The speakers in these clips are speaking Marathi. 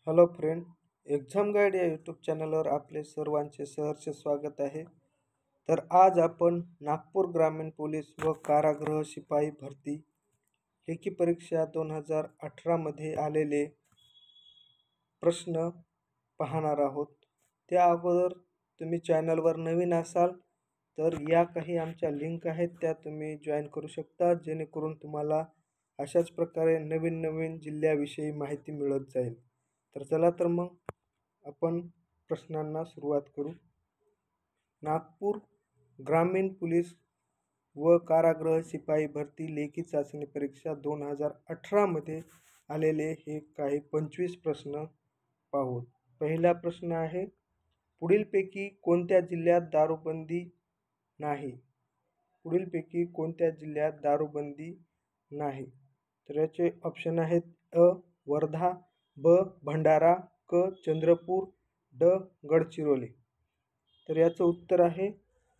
हॅलो फ्रेंड, एक्झाम गाईड या यूट्यूब चॅनलवर आपले सर्वांचे सहर्ष स्वागत आहे. तर आज आपण नागपूर ग्रामीण पोलीस व कारागृह शिपाई भरती लेखी परीक्षा 2018मध्ये आलेले प्रश्न पाहणार आहोत. त्या अगोदर तुम्ही चॅनलवर नवीन असाल तर या काही आमच्या लिंक आहेत, त्या तुम्ही जॉईन करू शकता, जेणेकरून तुम्हाला अशाच प्रकारे नवीन नवीन जिल्ह्याविषयी माहिती मिळत जाईल. तर चला तर मग आपण प्रश्नांना सुरुवात करू. नागपूर ग्रामीण पोलीस व कारागृह शिपाई भरती लेखी चाचणी परीक्षा 2018मध्ये आलेले हे काही 25 प्रश्न पाहू. पहिला प्रश्न आहे, पुढीलपैकी कोणत्या जिल्ह्यात दारूबंदी नाही? पुढीलपैकी कोणत्या जिल्ह्यात दारूबंदी नाही? तर याचे ऑप्शन आहेत अ वर्धा, ब भंडारा, क चंद्रपूर, ड गडचिरोली. तर याचं उत्तर आहे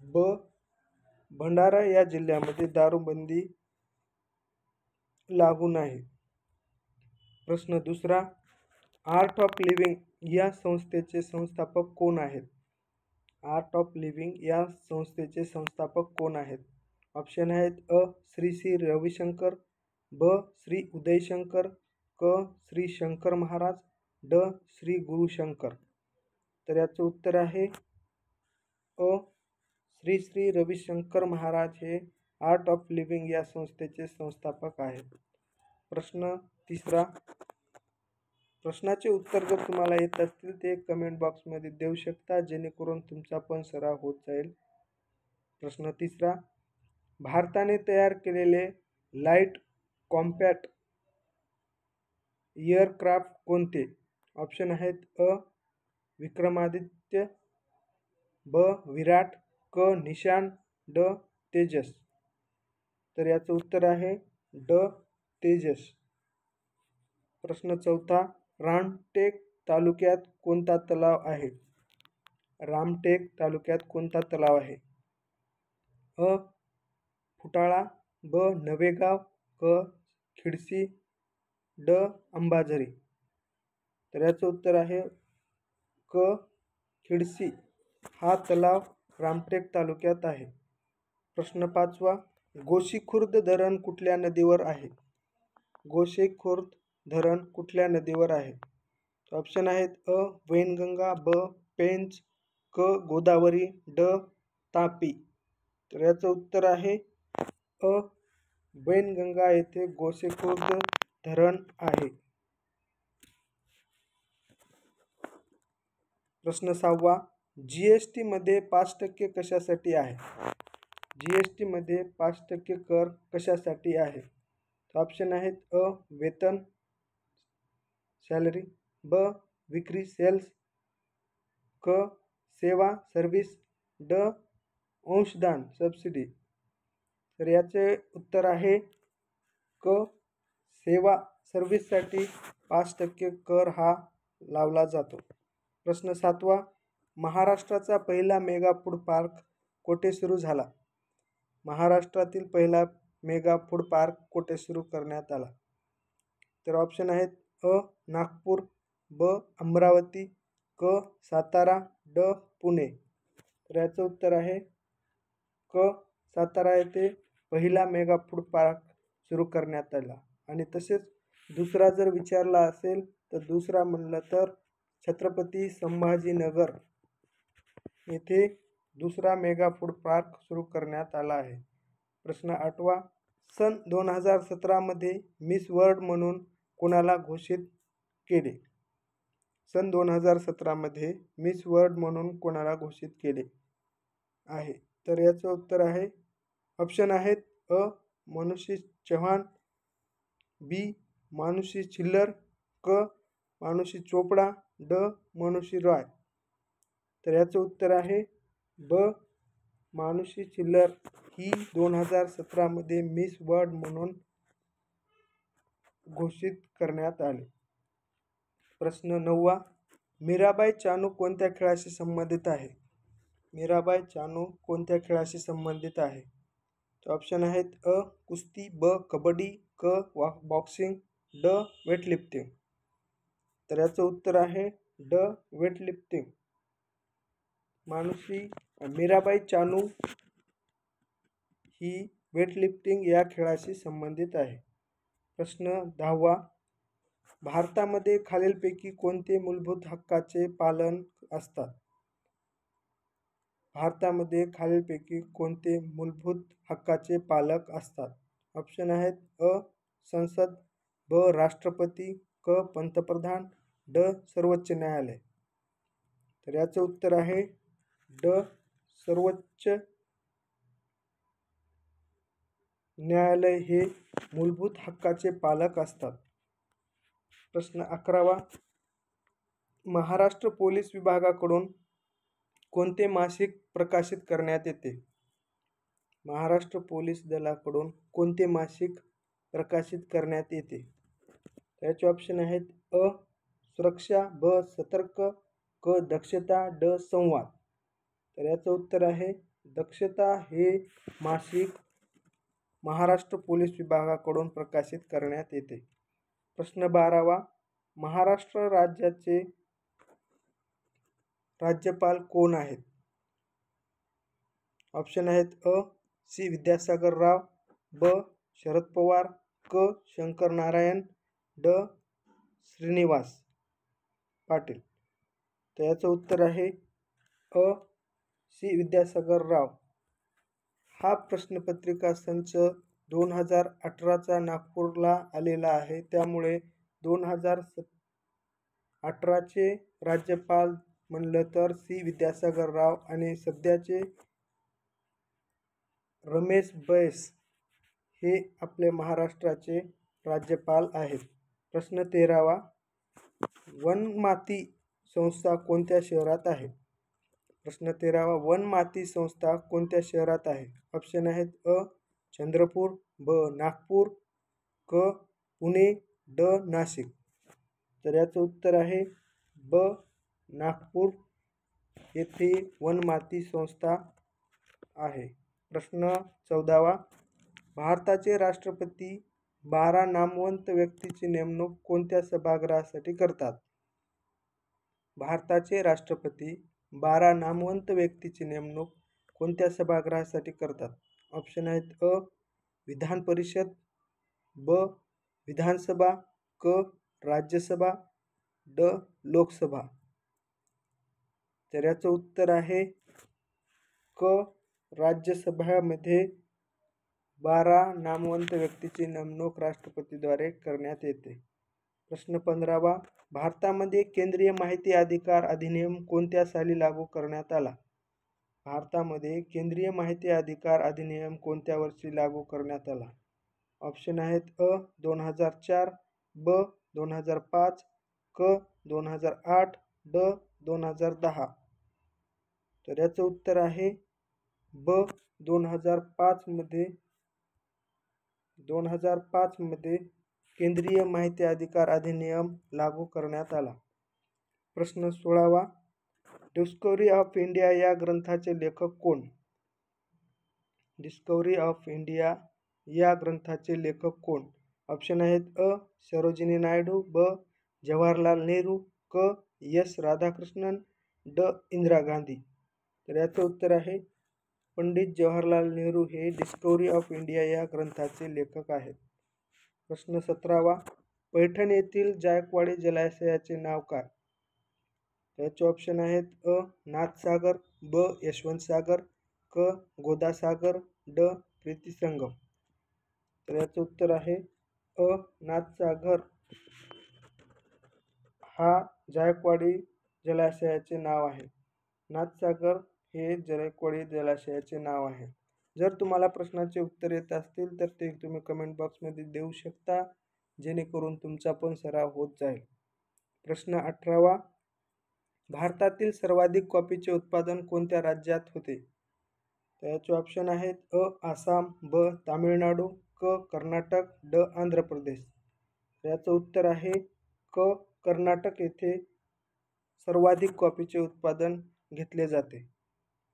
ब भंडारा या जिल्ह्यामध्ये दारूबंदी लागू नाही. प्रश्न दुसरा, आर्ट ऑफ लिव्हिंग या संस्थेचे संस्थापक कोण आहेत? आर्ट ऑफ लिव्हिंग या संस्थेचे संस्थापक कोण आहेत? ऑप्शन आहेत अ श्री रविशंकर, ब श्री उदयशंकर, क श्री शंकर महाराज, ड श्री गुरुशंकर. तर याचं उत्तर आहे अ श्री रविशंकर महाराज हे आर्ट ऑफ लिव्हिंग या संस्थेचे संस्थापक आहेत. प्रश्न तिसरा, प्रश्नाचे उत्तर जर तुम्हाला येत असतील ते कमेंट बॉक्समध्ये देऊ शकता, जेणेकरून तुमचा पण सराव होत जाईल. प्रश्न तिसरा, भारताने तयार केलेले लाईट कॉम्पॅक्ट एअरक्राफ्ट कोणते? ऑप्शन आहेत अ विक्रमादित्य, ब विराट, क निशान, ड तेजस. तर याचं उत्तर आहे ड तेजस. प्रश्न चौथा, रामटेक तालुक्यात कोणता तलाव आहे? रामटेक तालुक्यात कोणता तलाव आहे? अ फुटाळा, ब नवेगाव, क खिडसी, ड अंबाझरी. तर याचं उत्तर आहे क खिडसी हा तलाव रामटेक तालुक्यात आहे. प्रश्न पाचवा, गोसीखुर्द धरण कुठल्या नदीवर आहे? गोसीखुर्द धरण कुठल्या नदीवर आहे? ऑप्शन आहेत अ वैनगंगा, ब पेंच, क गोदावरी, ड तापी. तर याचं उत्तर आहे अ वैनगंगा येथे गोसीखुर्द धरण आहे. प्रश्न सहावा, जीएसटी मध्ये 5% कशासाठी आहे? जीएसटी मध्ये 5% कर कशासाठी आहे? ऑप्शन आहेत अ वेतन सॅलरी, ब विक्री सेल्स, क सेवा सर्व्हिस, ड अंशदान सबसिडी. तर याचे उत्तर आहे क सेवा सर्व्हिससाठी 5% कर हा लावला जातो. प्रश्न सातवा, महाराष्ट्राचा पहिला मेगा फूड पार्क कोठे सुरू झाला? महाराष्ट्रातील पहिला मेगा फूड पार्क कोठे सुरू करण्यात आला? तर ऑप्शन आहेत अ नागपूर, ब अमरावती, क सातारा, ड पुणे. तर याचं उत्तर आहे क सातारा येथे पहिला मेगा फूड पार्क सुरू करण्यात आला. आणि तसेच दुसरा जर विचारला असेल तर दुसरा म्हणलं तर छत्रपती संभाजीनगर येथे दुसरा मेगा फूड पार्क सुरू करण्यात आला आहे. प्रश्न आठवा, सन 2017मध्ये मिस वर्ल्ड म्हणून कोणाला घोषित केले? सन 2017मध्ये मिस वर्ल्ड म्हणून कोणाला घोषित केले आहे? तर याचं उत्तर आहे, ऑप्शन आहेत अ मानुषी चव्हाण, बी मानुषी छिल्लर, क मानुषी चोपडा, ड मानुषी रॉय. तर याचं उत्तर आहे ब मानुषी छिल्लर ही 2017मध्ये मिस वर्ल्ड म्हणून घोषित करण्यात आले. प्रश्न नववा, मीराबाई चानू कोणत्या खेळाशी संबंधित आहे? मीराबाई चानू कोणत्या खेळाशी संबंधित आहे? ऑप्शन आहेत अ कुस्ती, ब कबड्डी, क बॉक्सिंग, ड वेटलिफ्टिंग. तर याचं उत्तर आहे ड वेटलिफ्टिंग. मानुषी मीराबाई चानू ही वेटलिफ्टिंग या खेळाशी संबंधित आहे. प्रश्न 10वा. भारतामध्ये खालीलपैकी कोणते मूलभूत हक्काचे पालन असतात? भारतामध्ये खालीलपैकी कोणते मूलभूत हक्काचे पालक असतात? ऑप्शन आहेत अ संसद, ब राष्ट्रपती, क पंतप्रधान, ड सर्वोच्च न्यायालय. तर याचं उत्तर आहे ड सर्वोच्च न्यायालय हे मूलभूत हक्काचे पालक असतात. प्रश्न 11वा. महाराष्ट्र पोलीस विभागाकडून कोणते मासिक प्रकाशित करण्यात येते? महाराष्ट्र पोलीस दलाकडून कोणते मासिक प्रकाशित करण्यात येते? त्याचे ऑप्शन आहेत अ सुरक्षा, ब सतर्क, क दक्षता, ड संवाद. तर याचं उत्तर आहे दक्षता हे मासिक महाराष्ट्र पोलीस विभागाकडून प्रकाशित करण्यात येते. प्रश्न 12वा. महाराष्ट्र राज्याचे राज्यपाल कोण आहेत? ऑप्शन आहेत अ सी विद्यासागर राव, ब शरद पवार, क शंकर नारायण, ड श्रीनिवास पाटील. तर याचं उत्तर आहे अ सी विद्यासागर राव. हा प्रश्नपत्रिका संच 2018चा नागपूरला आलेला आहे. त्यामुळे 2018चे राज्यपाल म्हणलं तर सी विद्यासागर राव आणि सध्याचे रमेश बैस हे आपले महाराष्ट्राचे राज्यपाल आहेत. प्रश्न 13वा. वनमाती संस्था कोणत्या शहरात आहे? प्रश्न 13वा. वनमाती संस्था कोणत्या शहरात आहे? ऑप्शन आहेत अ चंद्रपूर, ब नागपूर, क पुणे, ड नाशिक. तर याचं उत्तर आहे ब नागपूर येथे वनमाती संस्था आहे. प्रश्न 14वा. भारताचे राष्ट्रपती 12 नामवंत व्यक्तीची नेमणूक कोणत्या सभागृहासाठी करतात? भारताचे राष्ट्रपती 12 नामवंत व्यक्तीची नेमणूक कोणत्या सभागृहासाठी करतात? ऑप्शन आहेत अ विधान परिषद, ब विधानसभा, क राज्यसभा, ड लोकसभा. तर याचं उत्तर आहे क राज्यसभेमध्ये 12 नामवंत व्यक्तीची नेमणूक राष्ट्रपतीद्वारे करण्यात येते. प्रश्न 15वा. भारतामध्ये केंद्रीय माहिती अधिकार अधिनियम कोणत्या साली लागू करण्यात आला? भारतामध्ये केंद्रीय माहिती अधिकार अधिनियम कोणत्या वर्षी लागू करण्यात आला? ऑप्शन आहेत अ 2004, ब 2005, क 2008, ड 2010. तर याचं उत्तर आहे ब 2005 मध्ये केंद्रीय माहिती अधिकार अधिनियम लागू करण्यात आला. प्रश्न 16वा. डिस्कव्हरी ऑफ इंडिया या ग्रंथाचे लेखक कोण? डिस्कव्हरी ऑफ इंडिया या ग्रंथाचे लेखक कोण? ऑप्शन आहेत अ सरोजिनी नायडू, ब जवाहरलाल नेहरू, क एस राधाकृष्णन, ड इंदिरा गांधी. तर याचं उत्तर आहे पंडित जवाहरलाल नेहरू हे डिस्कव्हरी ऑफ इंडिया या ग्रंथाचे लेखक आहेत. प्रश्न 17वा. पैठण येथील जायकवाडी जलाशयाचे नाव काय? याचे ऑप्शन आहेत अ नाथसागर, ब यशवंतसागर, क गोदासागर, ड प्रीतिसंगम. तर याचं उत्तर आहे अ नाथसागर हा जायकवाडी जलाशयाचे नाव आहे. नाथसागर हे जायकवाडी जलाशयाचे नाव आहे. जर तुम्हाला प्रश्नाचे उत्तर येत असतील तर ते तुम्ही कमेंट बॉक्समध्ये देऊ शकता, जेणेकरून तुमचा पण सराव होत जाईल. प्रश्न 18वा. भारतातील सर्वाधिक कॉफीचे उत्पादन कोणत्या राज्यात होते? तर याचे ऑप्शन आहेत अ आसाम, ब तामिळनाडू, क कर्नाटक, ड आंध्र प्रदेश. याचं उत्तर आहे क कर्नाटक येथे सर्वाधिक कॉफीचे उत्पादन घेतले जाते.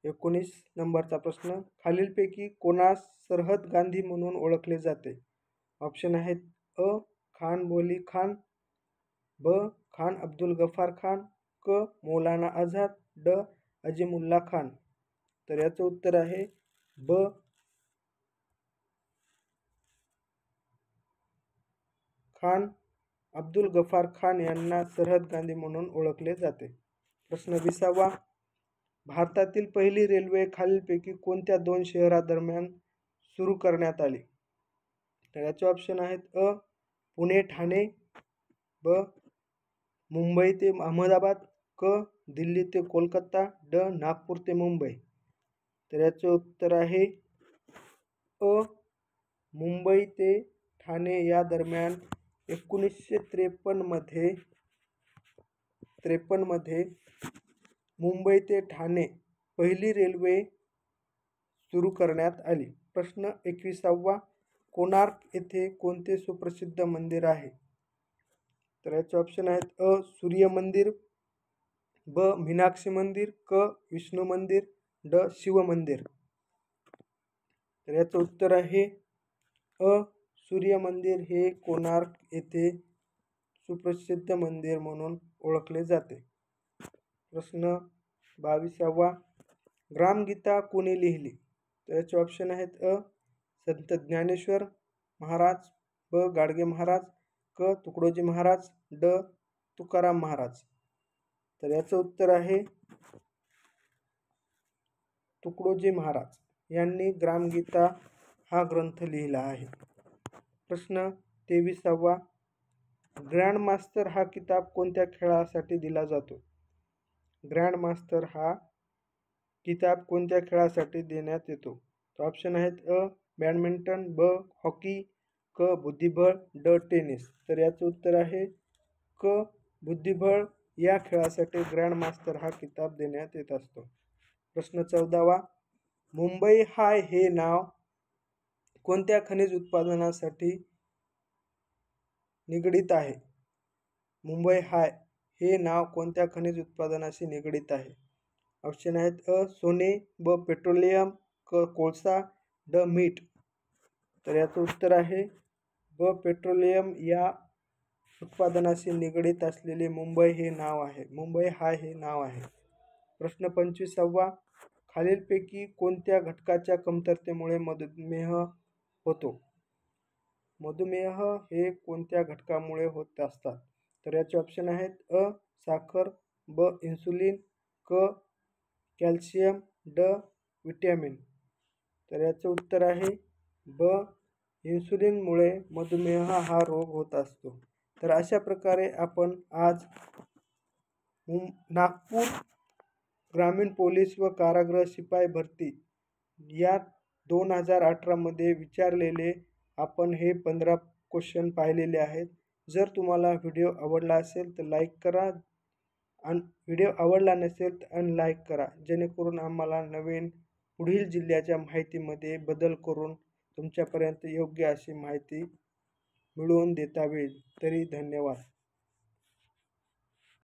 19 नंबरचा प्रश्न. खालीलपैकी कोणास सरहद गांधी म्हणून ओळखले जाते? ऑप्शन आहेत अ खान बोली खान, ब खान अब्दुल गफार खान, क मौलाना आझाद, ड अजीमुल्ला खान. तर याचं उत्तर आहे ब खान अब्दुल गफार खान यांना सरहद गांधी म्हणून ओळखले जाते. प्रश्न 20वा. भारतातील पहिली रेल्वे खालीलपैकी कोणत्या 2 शहरादरम्यान सुरू करण्यात आली? तर याचे ऑप्शन आहेत अ पुणे ठाणे, ब मुंबई ते अहमदाबाद, क दिल्ली ते कोलकाता, ड नागपूर ते मुंबई. तर याचे उत्तर आहे अ मुंबई ते ठाणे या दरम्यान 1953 मध्ये मुंबई ते ठाणे पहिली रेल्वे सुरू करण्यात आली. प्रश्न 21वा. कोणार्क येथे कोणते सुप्रसिद्ध मंदिर आहे? तर याचे ऑप्शन आहेत अ सूर्य मंदिर, ब मीनाक्षी मंदिर, क विष्णू मंदिर, ड शिव मंदिर. तर याचं उत्तर आहे अ सूर्य मंदिर हे कोणार्क येथे सुप्रसिद्ध मंदिर म्हणून ओळखले जाते. प्रश्न 22वा. ग्रामगीता कोणी लिहिली? तर याचे ऑप्शन आहेत अ संत ज्ञानेश्वर महाराज, ब गाडगे महाराज, क तुकडोजी महाराज, ड तुकाराम महाराज. तर याचं उत्तर आहे तुकडोजी महाराज यांनी ग्रामगीता हा ग्रंथ लिहिला आहे. प्रश्न 23वा. ग्रँड मास्टर हा किताब कोणत्या खेळासाठी दिला जातो? ग्रँड मास्टर हा किताब कोणत्या खेळासाठी देण्यात येतो? तर ऑप्शन आहेत अ बॅडमिंटन, ब हॉकी, क बुद्धिबळ, ड टेनिस. तर याचं उत्तर आहे क बुद्धिबळ या खेळासाठी ग्रँड मास्टर हा किताब देण्यात येत असतो. प्रश्न 14वा. मुंबई हाय हे नाव कोणत्या खनिज उत्पादनासाठी निगडीत आहे? मुंबई हाय हे नाव कोणत्या खनिज उत्पादनाशी निगडीत आहे? ऑप्शन आहेत अ सोने, ब पेट्रोलियम, क कोळसा, ड मीठ. तर याचं उत्तर आहे ब पेट्रोलियम या उत्पादनाशी निगडीत असलेले मुंबई हे नाव आहे. मुंबई हाय हे नाव आहे. प्रश्न 25वा. खालीलपैकी कोणत्या घटकाच्या कमतरतेमुळे मधुमेह होतो? मधुमेह हे कोणत्या घटकामुळे होत असतात? तर याचे ऑप्शन आहेत अ साखर, ब इन्सुलिन, क कॅल्शियम, ड विटॅमिन. तर याचं उत्तर आहे ब इन्सुलिनमुळे मधुमेह हा रोग होत असतो. तर अशा प्रकारे आपण आज नागपूर ग्रामीण पोलीस व कारागृह शिपाई भरती या 2018 मध्ये विचारलेले आपण हे 15 क्वेश्चन पाहिलेले आहेत. जर तुम्हाला व्हिडिओ आवडला असेल तर लाईक करा आणि व्हिडिओ आवडला नसेल तर अनलाईक करा, जेणेकरून आम्हाला नवीन पुढील जिल्ह्याच्या माहितीमध्ये बदल करून तुमच्यापर्यंत योग्य अशी माहिती मिळवून देता येईल. तरी धन्यवाद.